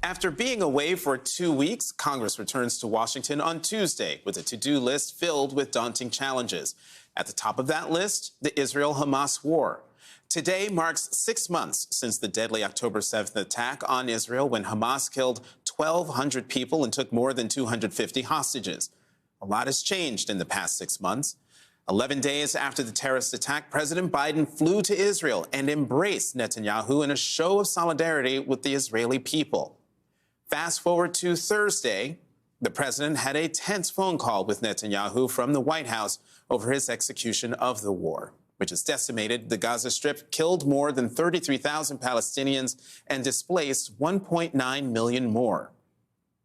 After being away for 2 weeks, Congress returns to Washington on Tuesday with a to-do list filled with daunting challenges. At the top of that list, the Israel-Hamas war. Today marks 6 months since the deadly October 7th attack on Israel when Hamas killed 1,200 people and took more than 250 hostages. A lot has changed in the past 6 months. 11 days after the terrorist attack, President Biden flew to Israel and embraced Netanyahu in a show of solidarity with the Israeli people. Fast forward to Thursday, the president had a tense phone call with Netanyahu from the White House over his execution of the war, which has decimated the Gaza Strip, killed more than 33,000 Palestinians, and displaced 1.9 million more.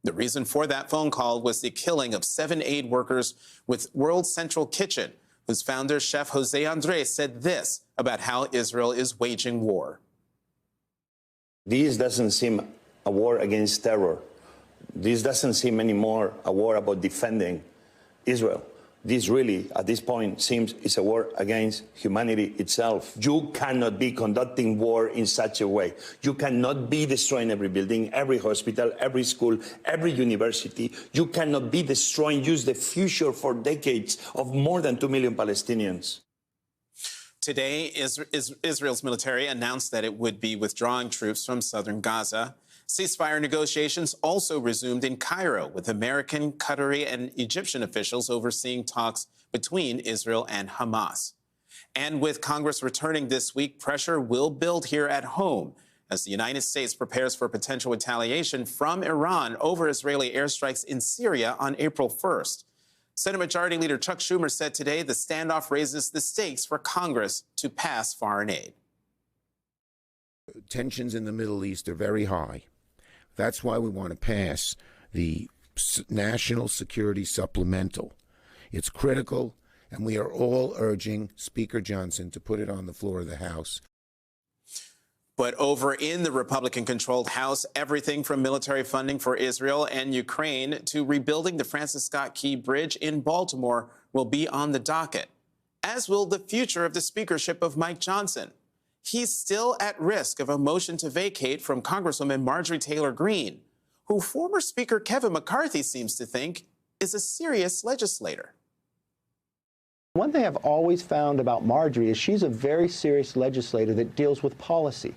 The reason for that phone call was the killing of 7 aid workers with World Central Kitchen, whose founder, Chef Jose Andres, said this about how Israel is waging war. This doesn't seem a war against terror. This doesn't seem anymore a war about defending Israel. This really, at this point, seems it's a war against humanity itself. You cannot be conducting war in such a way. You cannot be destroying every building, every hospital, every school, every university. You cannot be destroying, use the future for decades of more than 2 million Palestinians. Today, Israel's military announced that it would be withdrawing troops from southern Gaza. Ceasefire negotiations also resumed in Cairo with American, Qatari, and Egyptian officials overseeing talks between Israel and Hamas. And with Congress returning this week, pressure will build here at home as the United States prepares for potential retaliation from Iran over Israeli airstrikes in Syria on April 1st. Senate Majority Leader Chuck Schumer said today the standoff raises the stakes for Congress to pass foreign aid. Tensions in the Middle East are very high. That's why we want to pass the National Security Supplemental. It's critical, and we are all urging Speaker Johnson to put it on the floor of the House. But over in the Republican-controlled House, everything from military funding for Israel and Ukraine to rebuilding the Francis Scott Key Bridge in Baltimore will be on the docket, as will the future of the speakership of Mike Johnson. He's still at risk of a motion to vacate from Congresswoman Marjorie Taylor Greene, who former Speaker Kevin McCarthy seems to think is a serious legislator. One thing I've always found about Marjorie is she's a very serious legislator that deals with policy.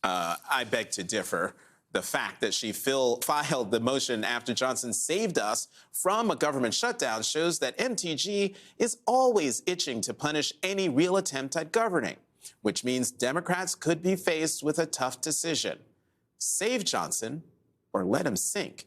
I beg to differ. The fact that she filed the motion after Johnson saved us from a government shutdown shows that MTG is always itching to punish any real attempt at governing, which means Democrats could be faced with a tough decision: save Johnson or let him sink.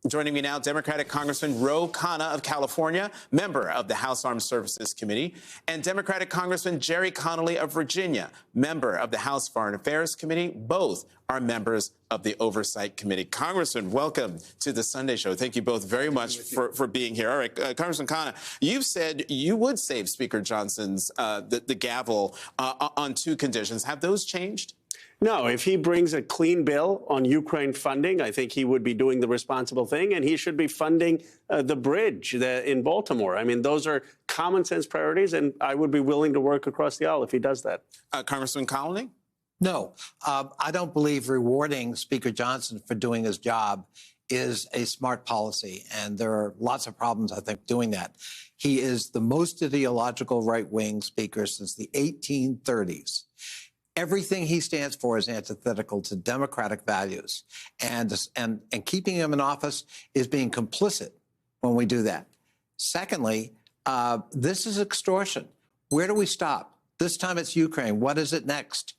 Joining me now, Democratic Congressman Ro Khanna of California, member of the House Armed Services Committee, and Democratic Congressman Jerry Connolly of Virginia, member of the House Foreign Affairs Committee. Both are members of the Oversight Committee. Congressman, welcome to the Sunday Show. Thank you both very much for being here. All right, Congressman Khanna, you've said you would save Speaker Johnson's the gavel on 2 conditions. Have those changed? No, if he brings a clean bill on Ukraine funding, I think he would be doing the responsible thing, and he should be funding the bridge in Baltimore. I mean, those are common sense priorities, and I would be willing to work across the aisle if he does that. Congressman Connolly? No, I don't believe rewarding Speaker Johnson for doing his job is a smart policy, and there are lots of problems, I think, doing that. He is the most ideological right-wing speaker since the 1830s. Everything he stands for is antithetical to democratic values, and keeping him in office is being complicit when we do that. Secondly, this is extortion. Where do we stop? This time it's Ukraine. What is it next?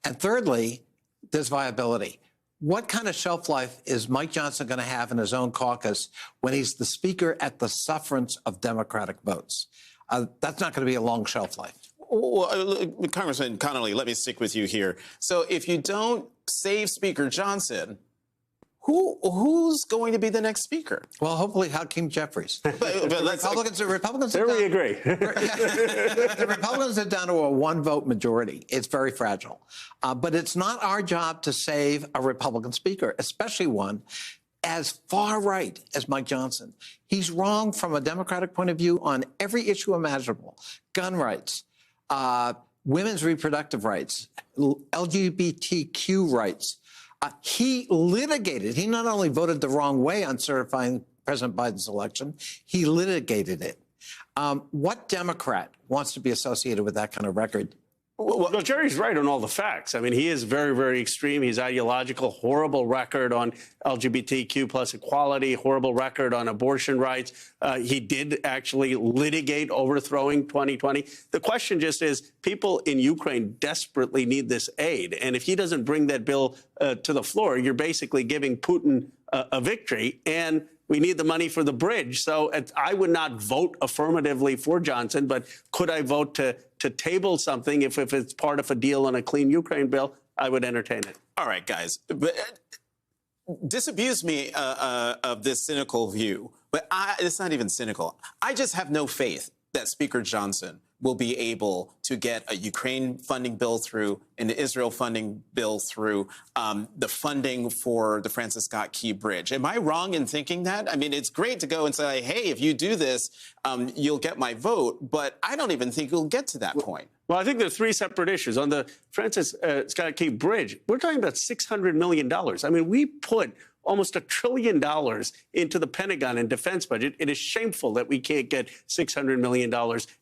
And thirdly, there's viability. What kind of shelf life is Mike Johnson going to have in his own caucus when he's the speaker at the sufferance of Democratic votes? That's not going to be a long shelf life. Well, Congressman Connolly, let me stick with you here. So if you don't save Speaker Johnson, who's going to be the next speaker? Well, hopefully Hakeem Jeffries. The Republicans there we agree. The Republicans are down to a 1-vote majority. It's very fragile. But it's not our job to save a Republican speaker, especially one as far right as Mike Johnson. He's wrong from a Democratic point of view on every issue imaginable: gun rights, women's reproductive rights, LGBTQ rights, He litigated. He not only voted the wrong way on certifying President Biden's election, he litigated it. What Democrat wants to be associated with that kind of record? Well, Jerry's right on all the facts. I mean, he is very, very extreme. He's ideological, horrible record on LGBTQ plus equality, horrible record on abortion rights. He did actually litigate overthrowing 2020. The question just is, people in Ukraine desperately need this aid. And if he doesn't bring that bill to the floor, you're basically giving Putin a victory. And we need the money for the bridge. So I would not vote affirmatively for Johnson, but could I vote to table something if it's part of a deal on a clean Ukraine bill? I would entertain it. All right, guys. But disabuse me of this cynical view. But it's not even cynical. I just have no faith that Speaker Johnson will be able to get a Ukraine funding bill through, an Israel funding bill through, the funding for the Francis Scott Key Bridge. Am I wrong in thinking that? I mean, it's great to go and say, hey, if you do this, you'll get my vote. But I don't even think you'll get to that point. Well, I think there are three separate issues. On the Francis Scott Key Bridge, we're talking about $600 million. I mean, we put almost $1 trillion into the Pentagon and defense budget. It is shameful that we can't get $600 million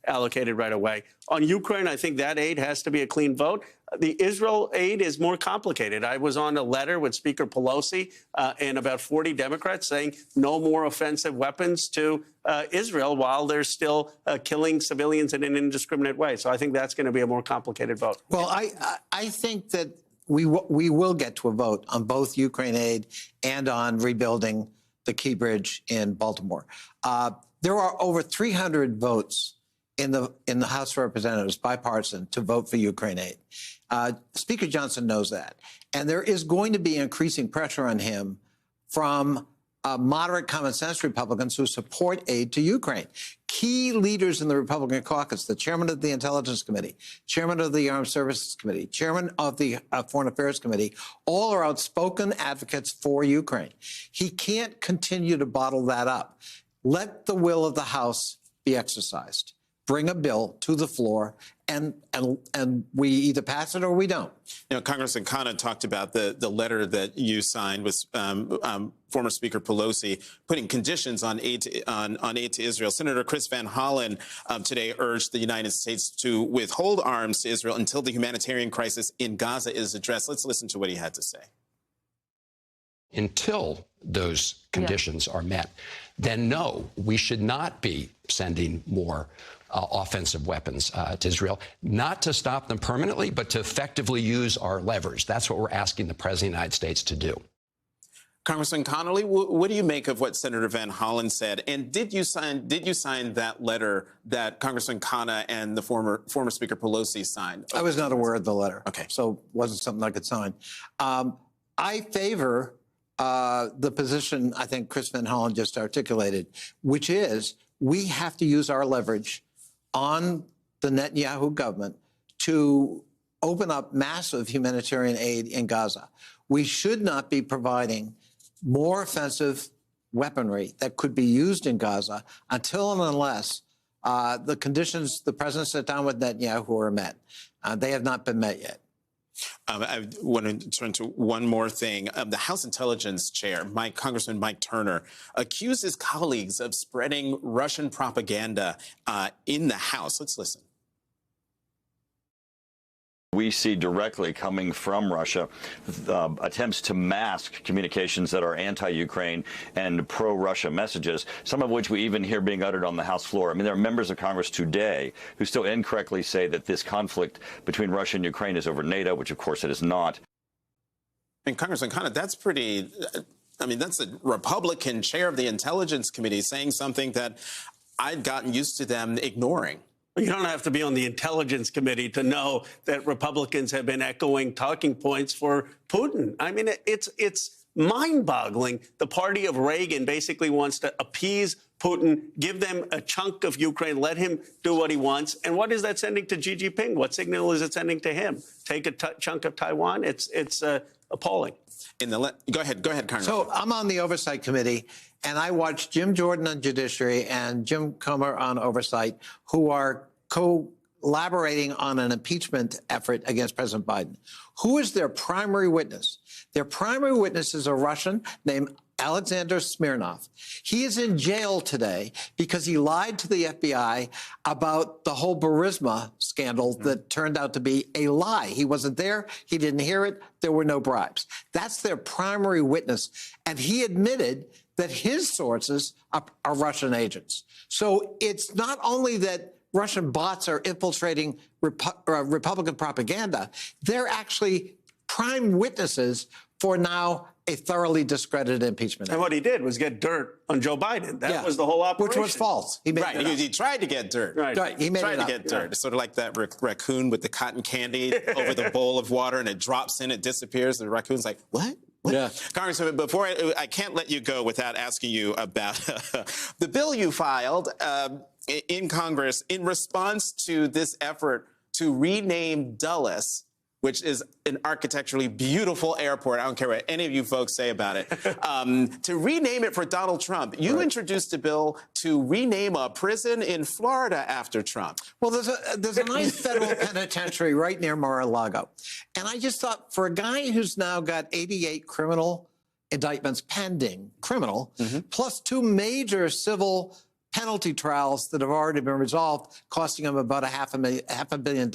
allocated right away. On Ukraine, I think that aid has to be a clean vote. The Israel aid is more complicated. I was on a letter with Speaker Pelosi and about 40 Democrats saying no more offensive weapons to Israel while they're still killing civilians in an indiscriminate way. So I think that's going to be a more complicated vote. Well, I think that we will get to a vote on both Ukraine aid and on rebuilding the Key Bridge in Baltimore. There are over 300 votes in the House of Representatives, bipartisan, to vote for Ukraine aid. Speaker Johnson knows that. And there is going to be increasing pressure on him from moderate common sense Republicans who support aid to Ukraine. Key leaders in the Republican caucus, the chairman of the Intelligence Committee, chairman of the Armed Services Committee, chairman of the Foreign Affairs Committee, all are outspoken advocates for Ukraine. He can't continue to bottle that up. Let the will of the House be exercised. Bring a bill to the floor, and we either pass it or we don't. You know, Congressman Khanna talked about the letter that you signed with former Speaker Pelosi putting conditions on aid to Israel. Senator Chris Van Hollen today urged the United States to withhold arms to Israel until the humanitarian crisis in Gaza is addressed. Let's listen to what he had to say. Until those conditions are met, then no, we should not be sending more offensive weapons to Israel, not to stop them permanently, but to effectively use our levers. That's what we're asking the President of the United States to do. Congressman Connolly, what do you make of what Senator Van Hollen said? And did you sign that letter that Congressman Khanna and the former Speaker Pelosi signed? I was not aware of the letter. Okay. So it wasn't something I could sign. I favor the position I think Chris Van Hollen just articulated, which is we have to use our leverage on the Netanyahu government to open up massive humanitarian aid in Gaza. We should not be providing more offensive weaponry that could be used in Gaza until and unless the conditions the president sat down with Netanyahu are met. They have not been met yet. I want to turn to one more thing. The House Intelligence Chair, Congressman Mike Turner, accused his colleagues of spreading Russian propaganda in the House. Let's listen. We see directly coming from Russia attempts to mask communications that are anti-Ukraine and pro-Russia messages, some of which we even hear being uttered on the House floor. I mean, there are members of Congress today who still incorrectly say that this conflict between Russia and Ukraine is over NATO, which, of course, it is not. And Congressman Khanna, that's pretty, I mean, that's a Republican chair of the Intelligence Committee saying something that I'd gotten used to them ignoring. You don't have to be on the Intelligence Committee to know that Republicans have been echoing talking points for Putin. I mean, it's mind-boggling. The party of Reagan basically wants to appease Putin, give them a chunk of Ukraine, let him do what he wants. And what is that sending to Xi Jinping? What signal is it sending to him? Take a chunk of Taiwan? It's appalling. Go ahead, Congressman. So I'm on the Oversight Committee, and I watched Jim Jordan on Judiciary and Jim Comer on Oversight, who are elaborating on an impeachment effort against President Biden. Who is their primary witness? Their primary witness is a Russian named Alexander Smirnov. He is in jail today because he lied to the FBI about the whole Burisma scandal that turned out to be a lie. He wasn't there. He didn't hear it. There were no bribes. That's their primary witness. And he admitted that his sources are Russian agents. So it's not only that Russian bots are infiltrating Republican propaganda, they're actually prime witnesses for now a thoroughly discredited impeachment. And what he did was get dirt on Joe Biden. That was the whole operation. Which was false. He made Right. He tried to get dirt. Right. He made tried it to up. get dirt. It's sort of like that raccoon with the cotton candy over the bowl of water, and it drops in, it disappears. The raccoon's like, what? Yeah. Congressman, before I can't let you go without asking you about the bill you filed in Congress in response to this effort to rename Dulles, which is an architecturally beautiful airport. I don't care what any of you folks say about it. To rename it for Donald Trump. You introduced a bill to rename a prison in Florida after Trump. Well, there's a nice federal penitentiary right near Mar-a-Lago. And I just thought, for a guy who's now got 88 criminal indictments pending, plus 2 major civil penalty trials that have already been resolved, costing him about $500 million,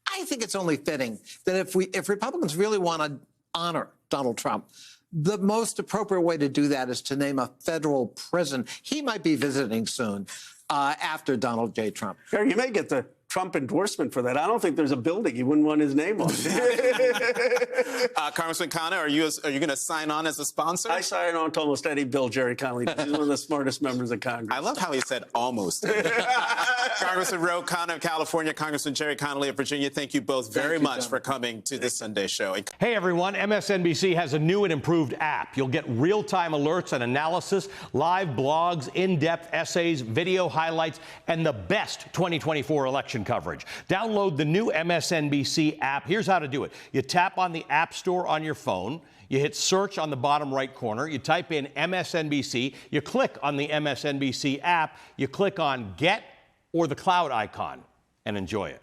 I think it's only fitting that if Republicans really want to honor Donald Trump, the most appropriate way to do that is to name a federal prison. He might be visiting soon after Donald J. Trump. You may get the Trump endorsement for that. I don't think there's a building he wouldn't want his name on. Congressman Khanna, are you going to sign on as a sponsor? I sign on to almost any bill Jerry Connolly does. He's one of the smartest members of Congress. I love how he said almost. Congressman Ro Khanna of California, Congressman Jerry Connolly of Virginia, thank you both very much for coming to this Sunday show. Hey, everyone. MSNBC has a new and improved app. You'll get real-time alerts and analysis, live blogs, in-depth essays, video highlights, and the best 2024 election coverage. Download the new MSNBC app. Here's how to do it. You tap on the App Store on your phone. You hit search on the bottom right corner. You type in MSNBC. You click on the MSNBC app. You click on Get or the cloud icon and enjoy it.